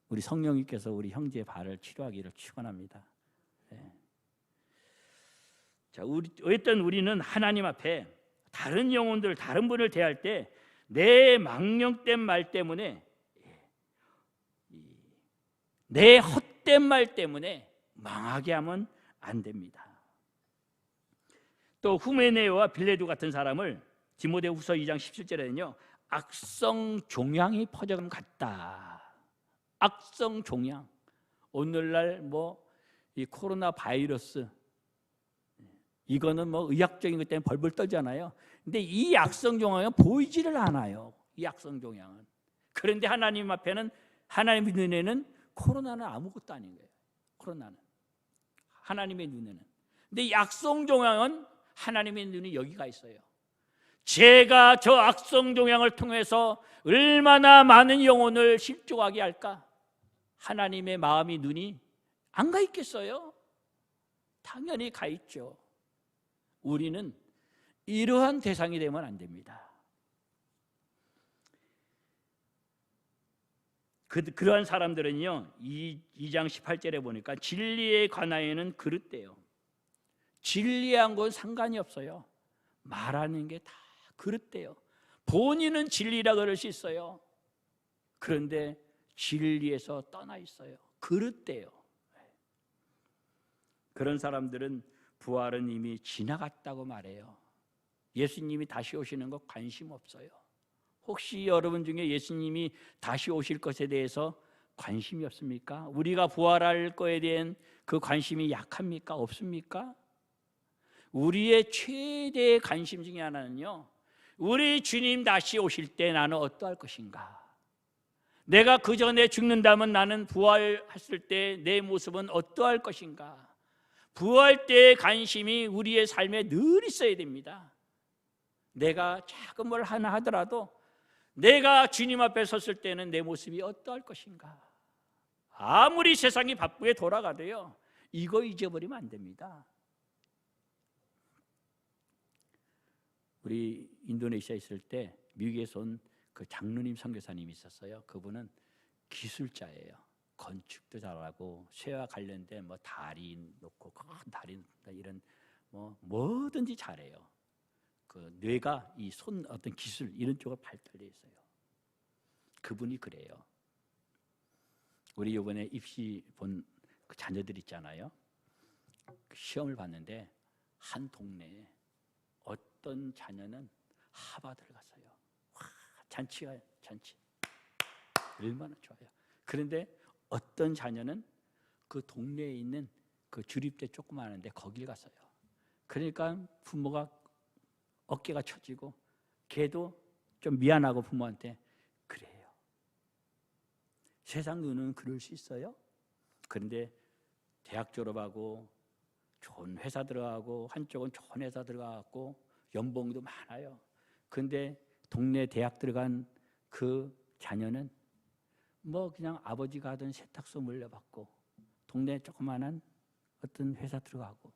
우리 성령님께서 우리 형제의 발을 치료하기를 축원합니다. 네. 자, 어쨌든 우리는 하나님 앞에 다른 영혼들, 다른 분을 대할 때 내 망령된 말 때문에, 내 헛된 말 때문에 망하게 하면 안 됩니다. 또 후메네오와 빌레도 같은 사람을 디모데후서 2장 17절에는요, 악성 종양이 퍼져감 같다. 악성 종양. 오늘날 이 코로나 바이러스, 이거는 의학적인 것 때문에 벌벌 떨잖아요. 근데 이 악성 종양은 보이지를 않아요. 이 악성 종양은. 그런데 하나님 앞에는, 하나님 눈에는 코로나는 아무것도 아닌 거예요. 코로나는 하나님의 눈에는. 근데 이 악성 종양은 하나님의 눈이 여기가 있어요. 제가 저 악성 종양을 통해서 얼마나 많은 영혼을 실족하게 할까? 하나님의 마음이, 눈이 안 가 있겠어요? 당연히 가 있죠. 우리는 이러한 대상이 되면 안 됩니다. 그러한 사람들은요, 2장 18절에 보니까 진리에 관하여는 그릇돼요. 진리한 건 상관이 없어요. 말하는 게 다 그릇돼요. 본인은 진리라 그럴 수 있어요. 그런데 진리에서 떠나 있어요. 그릇돼요. 그런 사람들은 부활은 이미 지나갔다고 말해요. 예수님이 다시 오시는 거 관심 없어요. 혹시 여러분 중에 예수님이 다시 오실 것에 대해서 관심이 없습니까? 우리가 부활할 거에 대한 그 관심이 약합니까? 없습니까? 우리의 최대의 관심 중에 하나는요, 우리 주님 다시 오실 때 나는 어떠할 것인가? 내가 그 전에 죽는다면 나는 부활했을 때 내 모습은 어떠할 것인가? 부활 때의 관심이 우리의 삶에 늘 있어야 됩니다. 내가 작은 뭘 하나 하더라도 내가 주님 앞에 섰을 때는 내 모습이 어떠할 것인가? 아무리 세상이 바쁘게 돌아가도요, 이거 잊어버리면 안 됩니다. 우리 인도네시아에 있을 때 미국에서 온 그 장로님 선교사님이 있었어요. 그분은 기술자예요. 건축도 잘하고 쇠와 관련된 뭐 다리 놓고 큰 다리 이런 뭐든지 잘해요. 그 뇌가 이 손 어떤 기술 이런 쪽으로 발달돼 있어요. 그분이 그래요. 우리 이번에 입시 본 그 자녀들 있잖아요. 그 시험을 봤는데 한 동네에 어떤 자녀는 하버드를 갔어요. 와, 잔치 얼마나 좋아요. 그런데 어떤 자녀는 그 동네에 있는 그 주립대 조그마한데 거길 갔어요. 그러니까 부모가 어깨가 처지고 걔도 좀 미안하고 부모한테 그래요. 세상 눈은 그럴 수 있어요. 그런데 대학 졸업하고 좋은 회사 들어가고 한쪽은 좋은 회사 들어가고 연봉도 많아요. 근데 동네 대학 들어간 그 자녀는 뭐 그냥 아버지가 하던 세탁소 물려받고 동네 조그만한 어떤 회사 들어가고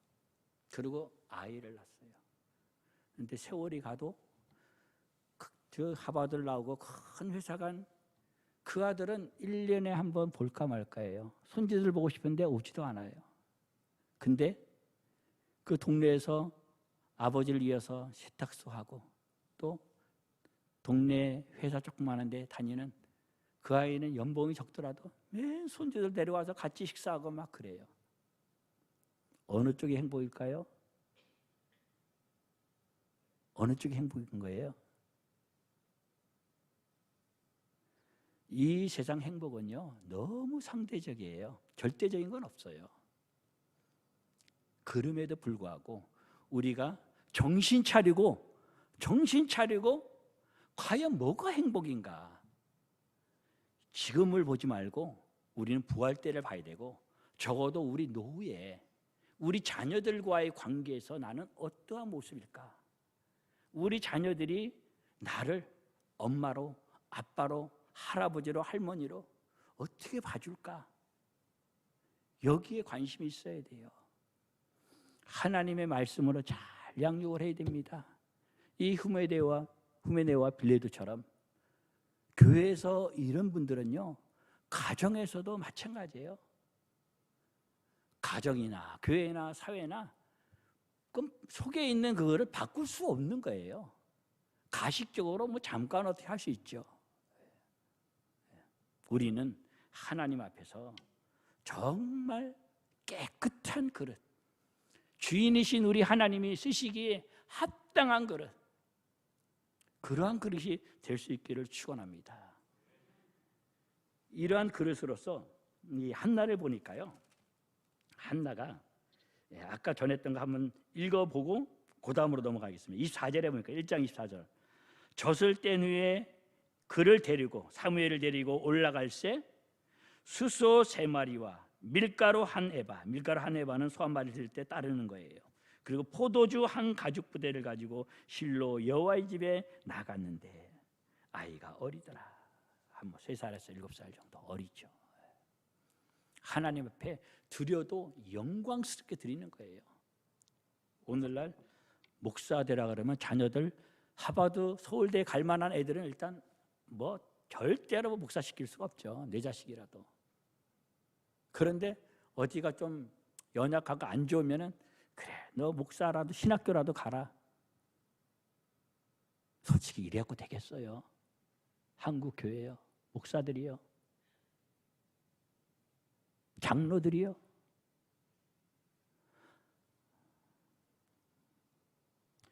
그리고 아이를 낳았어요. 그런데 세월이 가도 저 하버드를 나오고 큰 회사 간 그 아들은 1년에 한 번 볼까 말까예요. 손주들 보고 싶은데 오지도 않아요. 근데 그 동네에서 아버지를 이어서 세탁소 하고 또 동네 회사 조그마한 데 다니는 그 아이는 연봉이 적더라도 맨 손주들 데려와서 같이 식사하고 막 그래요. 어느 쪽이 행복일까요? 어느 쪽이 행복인 거예요? 이 세상 행복은요 너무 상대적이에요. 절대적인 건 없어요. 그럼에도 불구하고 우리가 정신 차리고 과연 뭐가 행복인가? 지금을 보지 말고 우리는 부활 때를 봐야 되고 적어도 우리 노후에 우리 자녀들과의 관계에서 나는 어떠한 모습일까? 우리 자녀들이 나를 엄마로 아빠로 할아버지로 할머니로 어떻게 봐줄까? 여기에 관심이 있어야 돼요. 하나님의 말씀으로 잘 양육을 해야 됩니다. 이 후메네와 빌레도처럼 교회에서 이런 분들은요 가정에서도 마찬가지예요. 가정이나 교회나 사회나 그럼 속에 있는 그거를 바꿀 수 없는 거예요. 가식적으로 뭐 잠깐 어떻게 할 수 있죠. 우리는 하나님 앞에서 정말 깨끗한 그릇, 주인이신 우리 하나님이 쓰시기에 합당한 그릇, 그러한 그릇이 될 수 있기를 축원합니다. 이러한 그릇으로서 이 한나를 보니까요, 한나가 아까 전했던 거 한번 읽어보고 그 다음으로 넘어가겠습니다. 24절에 보니까 1장 24절 젖을 뗀 후에 그를 데리고 사무엘을 데리고 올라갈새 수소 3마리와 밀가루 한 에바는 소 한 마리 들 때 따르는 거예요. 그리고 포도주 한 가죽 부대를 가지고 실로 여호와의 집에 나갔는데 아이가 어리더라. 한 3살에서 7살 정도 어리죠. 하나님 앞에 드려도 영광스럽게 드리는 거예요. 오늘날 목사 되라 그러면 자녀들 하버드 서울대 갈 만한 애들은 일단 뭐 절대로 목사시킬 수가 없죠. 내 자식이라도. 그런데 어디가 좀 연약하고 안 좋으면은 그래 너 목사라도 신학교라도 가라. 솔직히 이래갖고 되겠어요. 한국 교회요. 목사들이요. 장로들이요.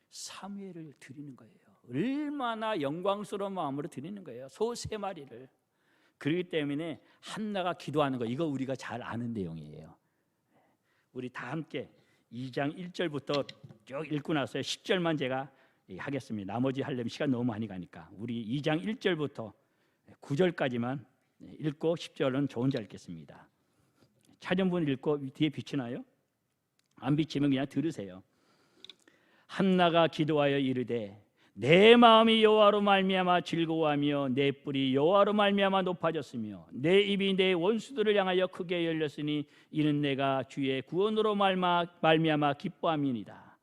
사무엘을 드리는 거예요. 얼마나 영광스러운 마음으로 드리는 거예요. 소 3마리를. 그렇기 때문에 한나가 기도하는 거 이거 우리가 잘 아는 내용이에요. 우리 다 함께 2장 1절부터 쭉 읽고 나서 10절만 제가 하겠습니다. 나머지 하려면 시간 너무 많이 가니까 우리 2장 1절부터 9절까지만 읽고 10절은 저 혼자 읽겠습니다. 차전분 읽고 뒤에 비치나요? 안 비치면 그냥 들으세요. 한나가 기도하여 이르되 내 마음이 여호와로 말미암아 즐거워하며 내 뿔이 여호와로 말미암아 높아졌으며 내 입이 내 원수들을 향하여 크게 열렸으니 이는 내가 주의 구원으로 말미암아 기뻐함이니이다.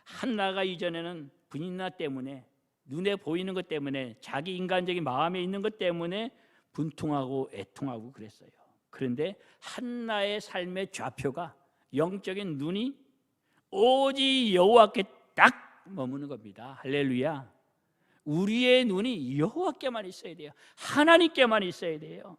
한나가 이전에는 분인나 때문에, 눈에 보이는 것 때문에, 자기 인간적인 마음에 있는 것 때문에 분통하고 애통하고 그랬어요. 그런데 한나의 삶의 좌표가, 영적인 눈이 오직 여호와께 딱 머무는 겁니다. 할렐루야. 우리의 눈이 여호와께만 있어야 돼요. 하나님께만 있어야 돼요.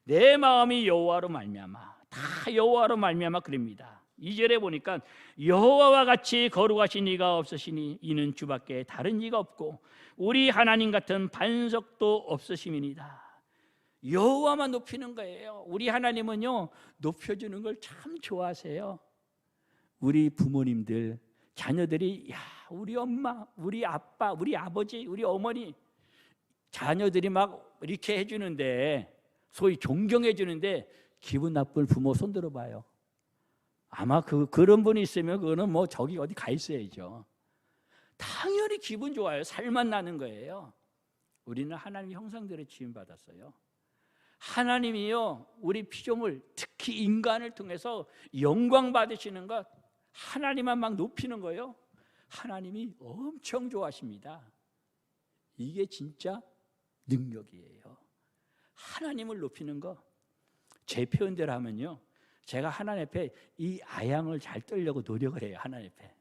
내 마음이 여호와로 말미암아, 다 여호와로 말미암아 그럽니다. 2절에 보니까 여호와와 같이 거룩하신 이가 없으시니 이는 주밖에 다른 이가 없고 우리 하나님 같은 반석도 없으심이니이다. 여호와만 높이는 거예요. 우리 하나님은요, 높여주는 걸 참 좋아하세요. 우리 부모님들, 자녀들이, 야, 우리 엄마, 우리 아빠, 우리 아버지, 우리 어머니, 자녀들이 막 이렇게 해주는데, 소위 존경해 주는데 기분 나쁜 부모 손 들어봐요. 아마 그런 분이 있으면 그거는 뭐 저기 어디 가 있어야죠. 당연히 기분 좋아요. 살만 나는 거예요. 우리는 하나님의 형상대로 지음 받았어요. 하나님이요, 우리 피조물, 특히 인간을 통해서 영광 받으시는 것, 하나님만 막 높이는 거예요. 하나님이 엄청 좋아하십니다. 이게 진짜 능력이에요. 하나님을 높이는 거. 제 표현대로 하면요, 제가 하나님 앞에 이 아양을 잘 떨려고 노력을 해요. 하나님 앞에.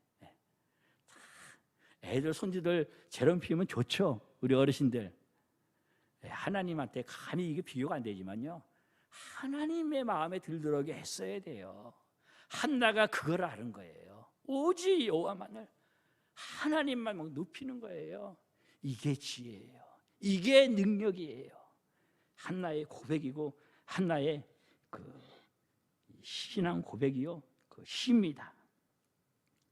애들 손주들 재롱 피우면 좋죠. 우리 어르신들. 하나님한테 감히 이게 비교가 안 되지만요, 하나님의 마음에 들도록 했어야 돼요. 한나가 그걸 아는 거예요. 오직 여호와만을, 하나님만 막 높이는 거예요. 이게 지혜예요. 이게 능력이에요. 한나의 고백이고, 한나의 그 신앙 고백이요, 그 시입니다.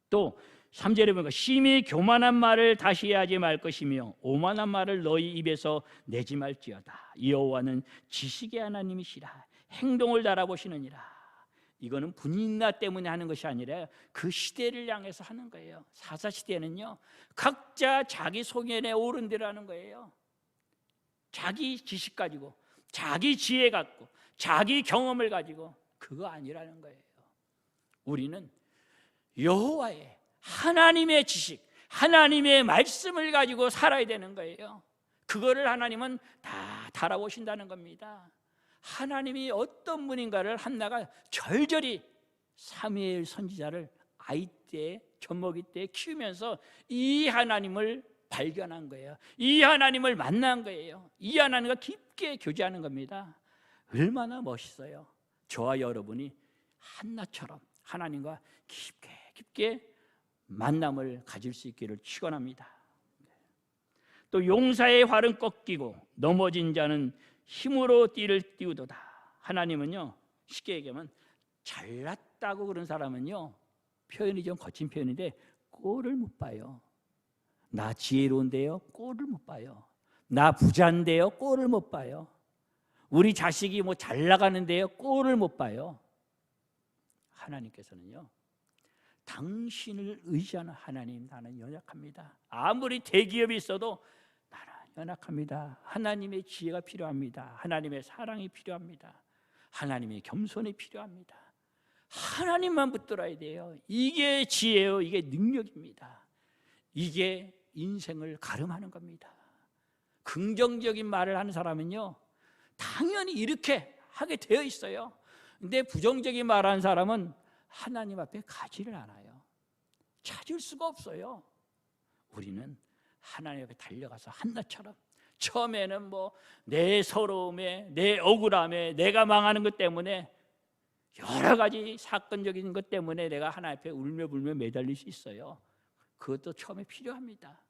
또 3절에 보니까 심히 교만한 말을 다시 하지 말 것이며 오만한 말을 너희 입에서 내지 말지어다. 여호와는 지식의 하나님이시라. 행동을 달아보시느니라. 이거는 분인나 때문에 하는 것이 아니라 그 시대를 향해서 하는 거예요. 사사시대는요, 각자 자기 소견에 옳은 대로 하는 거예요. 자기 지식 가지고, 자기 지혜 갖고, 자기 경험을 가지고, 그거 아니라는 거예요. 우리는 여호와의, 하나님의 지식, 하나님의 말씀을 가지고 살아야 되는 거예요. 그거를 하나님은 다 달아오신다는 겁니다. 하나님이 어떤 분인가를 한나가 절절히 사무엘 선지자를 아이 때, 젖먹이 때 키우면서 이 하나님을 발견한 거예요. 이 하나님을 만난 거예요. 이 하나님과 깊게 교제하는 겁니다. 얼마나 멋있어요. 저와 여러분이 한나처럼 하나님과 깊게 만남을 가질 수 있기를 축원합니다. 또 용사의 활은 꺾이고 넘어진 자는 힘으로 띠를 띄우도다. 하나님은요, 쉽게 얘기하면 잘났다고 그런 사람은요, 표현이 좀 거친 표현인데 꼴을 못 봐요. 나 지혜로운데요, 꼴을 못 봐요. 나 부자인데요, 꼴을 못 봐요. 우리 자식이 뭐 잘 나가는데요, 꼴을 못 봐요. 하나님께서는요, 당신을 의지하는 하나님, 나는 연약합니다. 아무리 대기업이 있어도 나는 연약합니다. 하나님의 지혜가 필요합니다. 하나님의 사랑이 필요합니다. 하나님의 겸손이 필요합니다. 하나님만 붙들어야 돼요. 이게 지혜요, 이게 능력입니다. 이게 인생을 가름하는 겁니다. 긍정적인 말을 하는 사람은요, 당연히 이렇게 하게 되어 있어요. 근데 부정적인 말하는 사람은 하나님 앞에 가지를 않아요. 찾을 수가 없어요. 우리는 하나님 앞에 달려가서 한나처럼, 처음에는 뭐 내 서러움에, 내 억울함에, 내가 망하는 것 때문에, 여러 가지 사건적인 것 때문에 내가 하나님 앞에 울며불며 매달릴 수 있어요. 그것도 처음에 필요합니다.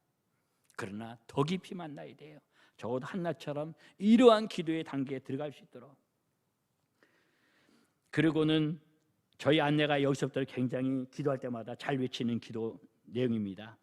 그러나 더 깊이 만나야 돼요. 적어도 한나처럼 이러한 기도의 단계에 들어갈 수 있도록. 그리고는 저희 아내가 여기서부터 굉장히 기도할 때마다 잘 외치는 기도 내용입니다.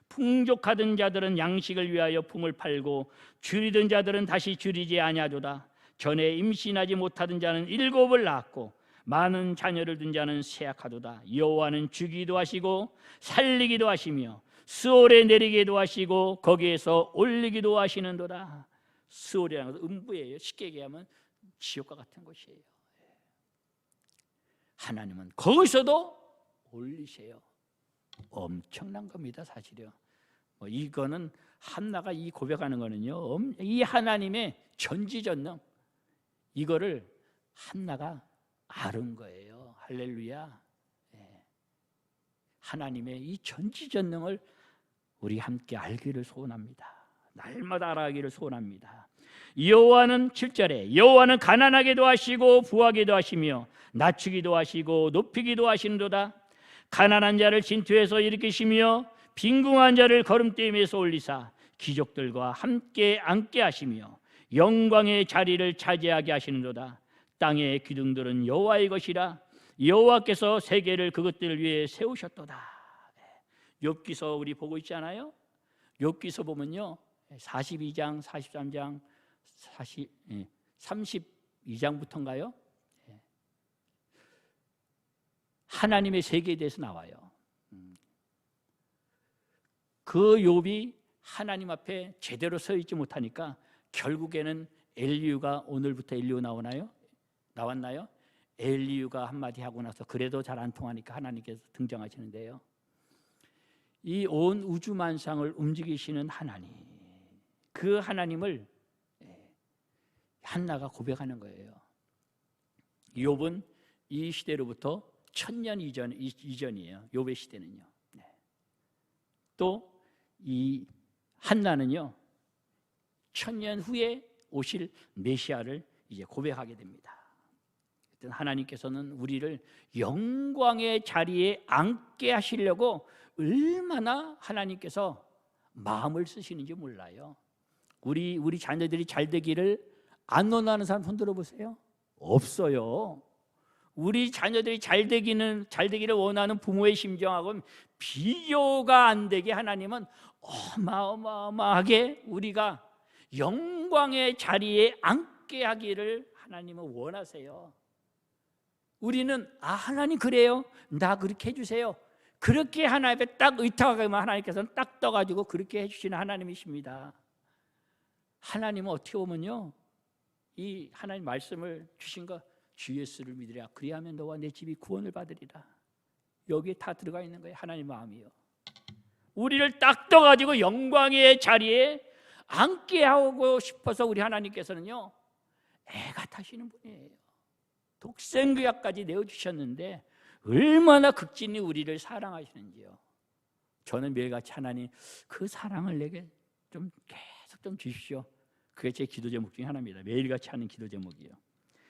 풍족하던 자들은 양식을 위하여 품을 팔고 줄이던 자들은 다시 줄이지 아니하도다. 전에 임신하지 못하던 자는 7을 낳았고 많은 자녀를 둔 자는 쇠약하도다. 여호와는 주기도 하시고 살리기도 하시며 스올에 내리기도 하시고 거기에서 올리기도 하시는도다. 스올이라는 것은 음부예요. 쉽게 얘기하면 지옥과 같은 곳이에요. 하나님은 거기서도 올리세요. 엄청난 겁니다, 사실요. 이거는 한나가 이 고백하는 거는요, 이 하나님의 전지전능, 이거를 한나가 아는 거예요. 할렐루야. 하나님의 이 전지전능을 우리 함께 알기를 소원합니다. 날마다 알아가기를 소원합니다. 여호와는 7절에 여호와는 가난하게도 하시고 부하게도 하시며 낮추기도 하시고 높이기도 하시는도다. 가난한 자를 진토에서 일으키시며 빈궁한 자를 거름대임에서 올리사 귀족들과 함께 앉게 하시며 영광의 자리를 차지하게 하시는도다. 땅의 기둥들은 여호와의 것이라 여호와께서 세계를 그것들을 위해 세우셨도다. 욥기서 우리 보고 있잖아요. 욥기서 보면요, 42장, 43장, 32장부터인가요? 하나님의 세계에 대해서 나와요. 그 욥이 하나님 앞에 제대로 서 있지 못하니까 결국에는 엘리후가, 오늘부터 엘리후 나왔나요? 엘리후가 한마디 하고 나서 그래도 잘 안 통하니까 하나님께서 등장하시는데요, 이 온 우주 만상을 움직이시는 하나님, 그 하나님을 한나가 고백하는 거예요. 욥은 이 시대로부터 1000년 이전이에요. 욥의 시대는요. 또 이 한나는요, 1000년 후에 오실 메시아를 이제 고백하게 됩니다. 하나님께서는 우리를 영광의 자리에 앉게 하시려고 얼마나 하나님께서 마음을 쓰시는지 몰라요. 우리 자녀들이 잘 되기를 안 원하는 사람 손 들어보세요. 없어요. 우리 자녀들이 잘 되기를 원하는 부모의 심정하고는 비교가 안 되게 하나님은 어마어마하게 우리가 영광의 자리에 앉게 하기를 하나님은 원하세요. 우리는 하나님 그래요? 나 그렇게 해주세요. 그렇게 하나님 앞에 딱 의탁하면 하나님께서는 딱 떠가지고 그렇게 해주시는 하나님이십니다. 하나님은 어떻게 보면요, 이 하나님 말씀을 주신 거, 주 예수를 믿으라 그리하면 너와 내 집이 구원을 받으리라. 여기에 다 들어가 있는 거예요. 하나님 마음이요. 우리를 딱 떠가지고 영광의 자리에 앉게 하고 싶어서 우리 하나님께서는요, 애가 타시는 분이에요. 독생귀하까지 내어주셨는데 얼마나 극진히 우리를 사랑하시는지요. 저는 매일같이 하나님 그 사랑을 내게 좀 계속 좀 주십시오. 그게 제 기도 제목 중에 하나입니다. 매일같이 하는 기도 제목이요.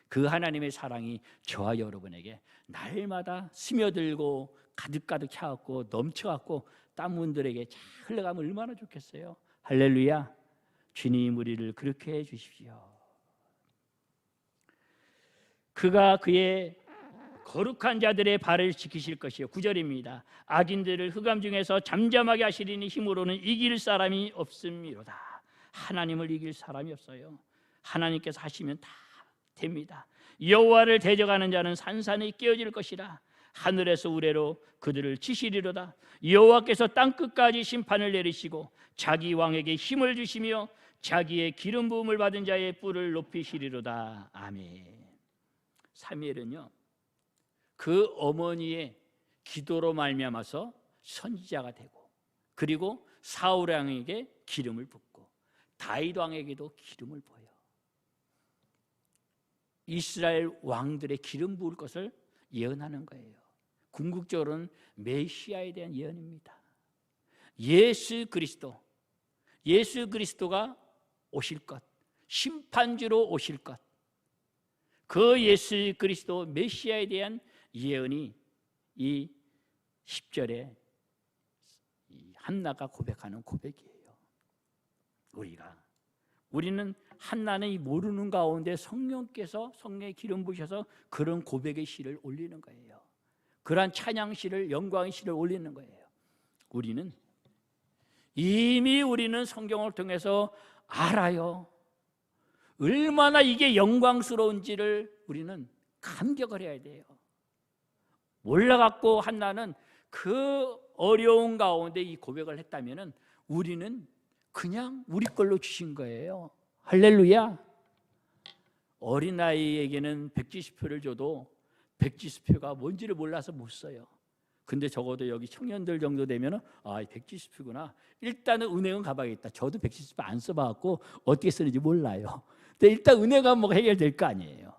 그 하나님의 사랑이 저와 여러분에게 날마다 스며들고 가득가득 차갖고 넘쳐갖고 땀 분들에게 잘 흘러가면 얼마나 좋겠어요. 할렐루야. 주님 우리를 그렇게 해주십시오. 그가 그의 거룩한 자들의 발을 지키실 것이요. 9절입니다. 악인들을 흑암 중에서 잠잠하게 하시리니 힘으로는 이길 사람이 없음이로다. 하나님을 이길 사람이 없어요. 하나님께서 하시면 다 됩니다. 여호와를 대적하는 자는 산산이 깨어질 것이라. 하늘에서 우레로 그들을 치시리로다. 여호와께서 땅끝까지 심판을 내리시고 자기 왕에게 힘을 주시며 자기의 기름 부음을 받은 자의 뿔을 높이시리로다. 아멘. 사무엘은요, 그 어머니의 기도로 말미암아서 선지자가 되고, 그리고 사울 왕에게 기름을 붓고 다윗 왕에게도 기름을 부어요. 이스라엘 왕들의 기름 부을 것을 예언하는 거예요. 궁극적으로는 메시아에 대한 예언입니다. 예수 그리스도가 오실 것, 심판주로 오실 것, 그 예수 그리스도 메시아에 대한 예언이 이 10절에 한나가 고백하는 고백이에요. 우리는 한나는 이 모르는 가운데 성령의 기름 부으셔서 그런 고백의 시를 올리는 거예요. 그러한 찬양 시를, 영광의 시를 올리는 거예요. 우리는 성경을 통해서 알아요. 얼마나 이게 영광스러운지를 우리는 감격을 해야 돼요. 몰라갖고 한나는 그 어려운 가운데 이 고백을 했다면은 우리는 그냥 우리 걸로 주신 거예요. 할렐루야. 어린아이에게는 백지수표를 줘도 백지수표가 뭔지를 몰라서 못 써요. 근데 적어도 여기 청년들 정도 되면은 170이구나. 일단은 은행은 가봐야겠다. 저도 170 안 써봐갖고 어떻게 쓰는지 몰라요. 근데 일단 은행은 뭐 해결될 거 아니에요.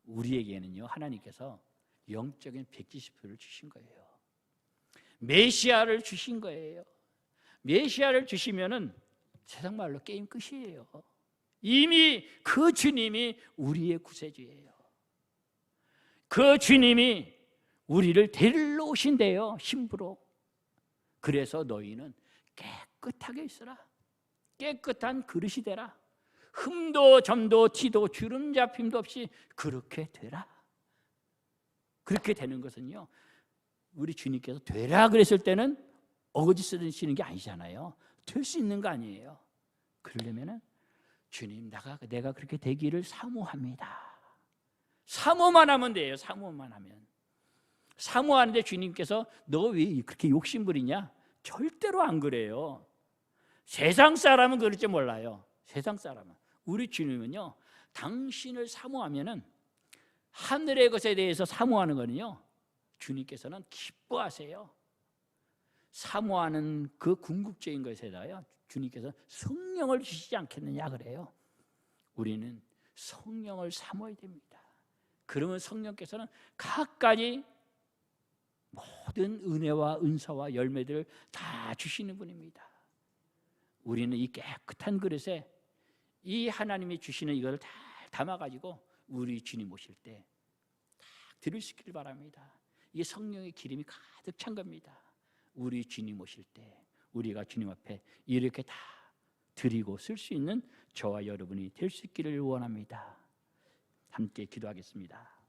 우리에게는요, 하나님께서 영적인 170표를 주신 거예요. 메시아를 주신 거예요. 메시아를 주시면은 세상 말로 게임 끝이에요. 이미 그 주님이 우리의 구세주예요. 그 주님이 우리를 데리러 오신대요, 신부로. 그래서 너희는 깨끗하게 있어라. 깨끗한 그릇이 되라. 흠도 점도 티도 주름 잡힘도 없이 그렇게 되라. 그렇게 되는 것은요, 우리 주님께서 되라 그랬을 때는 어거지 쓰시는 게 아니잖아요. 될 수 있는 거 아니에요. 그러려면은 주님, 내가 그렇게 되기를 사모합니다. 사모만 하면 돼요. 사모만 하면. 사모하는데 주님께서 너 왜 그렇게 욕심부리냐? 절대로 안 그래요. 세상 사람은 그럴지 몰라요. 세상 사람은. 우리 주님은요, 당신을 사모하면은 하늘의 것에 대해서 사모하는 거는요, 주님께서는 기뻐하세요. 사모하는 그 궁극적인 것에다요, 주님께서 성령을 주시지 않겠느냐 그래요. 우리는 성령을 사모해야 됩니다. 그러면 성령께서는 각가지 모든 은혜와 은사와 열매들을 다 주시는 분입니다. 우리는 이 깨끗한 그릇에 이 하나님이 주시는 이걸 다 담아가지고 우리 주님 오실 때 다 드릴 수 있기를 바랍니다. 이게 성령의 기름이 가득 찬 겁니다. 우리 주님 오실 때 우리가 주님 앞에 이렇게 다 드리고 쓸 수 있는 저와 여러분이 될 수 있기를 원합니다. 함께 기도하겠습니다.